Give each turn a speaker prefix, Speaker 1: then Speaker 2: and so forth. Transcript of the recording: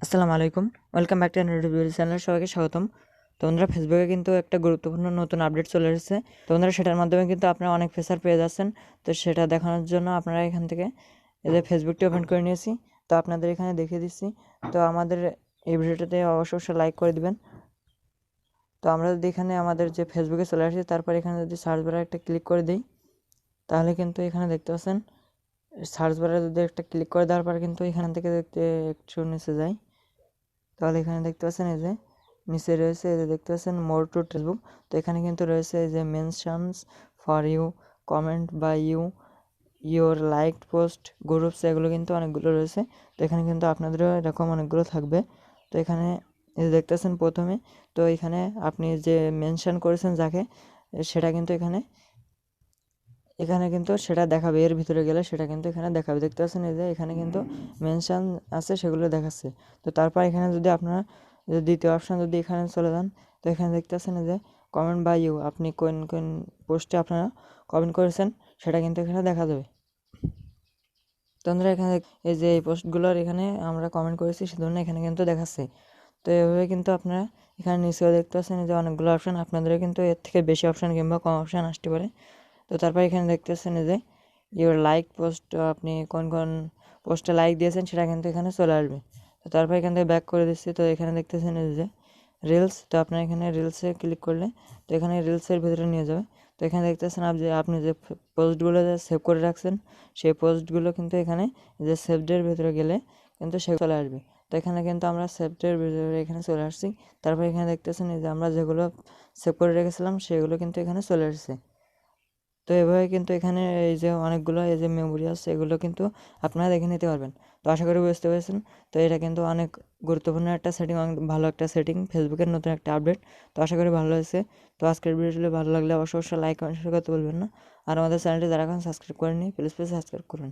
Speaker 1: আসসালামু আলাইকুম। Welcome back to YouTube channel. সবাইকে স্বাগতম। তো বন্ধুরা, ফেসবুকে কিন্তু একটা গুরুত্বপূর্ণ নতুন আপডেট চলে এসেছে। তো বন্ধুরা, সেটার মাধ্যমে কিন্তু আপনারা অনেক ফিচার পেয়ে যাচ্ছেন। তো সেটা দেখানোর জন্য আপনারা এখান থেকে এই যে ফেসবুকটি ওপেন করে নিয়েছি। তো আপনাদের এখানে দেখিয়ে দিচ্ছি। তো আমাদের এই ভিডিওটাতে অবশ্যই লাইক করে দিবেন। তো আমরা যদি এখানে আমাদের যে ফেসবুকে চলে আসি, তারপর এখানে যদি সার্চ বারে একটা ক্লিক করে দিই, তাহলে কিন্তু এখানে দেখতে পাচ্ছেন সার্চ বারে যদি একটা ক্লিক করে দেওয়ার পর কিন্তু এখান থেকে দেখতে একটু নিচে যায়, তাহলে এখানে দেখতে পাচ্ছেন এই যে নিচে রয়েছে এই যে দেখতে পাচ্ছেন মোর টু ফেসবুক। তো এখানে কিন্তু রয়েছে এই যে mentions for you, comment by you, your like post, groups, এগুলো কিন্তু অনেকগুলো রয়েছে। তো এখানে কিন্তু আপনাদেরও এরকম অনেকগুলো থাকবে। তো এখানে এই যে দেখতেছেন প্রথমে, তো এখানে আপনি যে মেনশন করেছেন যাকে, সেটা কিন্তু এখানে এখানে কিন্তু সেটা দেখাবে। এর ভিতরে গেলে সেটা কিন্তু এখানে দেখাবে। দেখতে পাচ্ছেন এই যে এখানে কিন্তু মেনশন আছে, সেগুলো দেখাচ্ছে। তো তারপর এখানে যদি আপনারা দ্বিতীয় অপশন যদি এখানে চলে যান, তো এখানে দেখতে পাচ্ছেন এই যে কমেন্ট বাই ইউ, আপনি কোন কোন পোস্টে আপনারা কমেন্ট করেছেন সেটা কিন্তু এখানে দেখা যাবে। তো আমরা এখানে এই যে এই পোস্টগুলোর এখানে আমরা কমেন্ট করেছি সেজন্য এখানে কিন্তু দেখাচ্ছে। তো এভাবে কিন্তু আপনারা এখানে নিচেও দেখতে পাচ্ছেন যে অনেকগুলো অপশান, আপনাদেরও কিন্তু এর থেকে বেশি অপশান কিংবা কম অপশান আসতে পারে। তো তারপর এখানে দেখতেছেন যে ইওর লাইক পোস্ট, আপনি কোন কোন পোস্টে লাইক দিয়েছেন সেটা কিন্তু এখানে চলে আসবে। তো তারপর এখান থেকে ব্যাক করে দিচ্ছি। তো এখানে দেখতেছেন যে রিলস, তো আপনার এখানে রিলসে ক্লিক করলে তো এখানে রিলসের ভিতরে নিয়ে যাবে। তো এখানে দেখতেছেন আপনি যে পোস্টগুলো যে সেভ করে রাখছেন সেই পোস্টগুলো কিন্তু এখানে যে সেভডের ভিতরে গেলে কিন্তু সে চলে আসবে। তো এখানে কিন্তু আমরা সেভডের ভিতরে এখানে চলে আসছি। তারপর এখানে দেখতেছেন যে আমরা যেগুলো সেভ করে রেখেছিলাম সেগুলো কিন্তু এখানে চলে আসছে। তো এভাবে কিন্তু এখানে এই যে অনেকগুলো এই যে মেমোরি আছে, এগুলো কিন্তু আপনারা দেখে নিতে পারবেন। তো আশা করি বুঝতে পেরেছেন। তো এটা কিন্তু অনেক গুরুত্বপূর্ণ একটা সেটিং, অনেক ভালো একটা সেটিং, ফেসবুকের নতুন একটা আপডেট। তো আশা করি ভালো হয়েছে। তো আজকের ভিডিওটি ভালো লাগলে অবশ্যই লাইক কমেন্ট শেয়ার করতে বলবেন না। আর আমাদের চ্যানেলটি যারা এখন সাবস্ক্রাইব করেনি, প্লিজ সাবস্ক্রাইব করুন।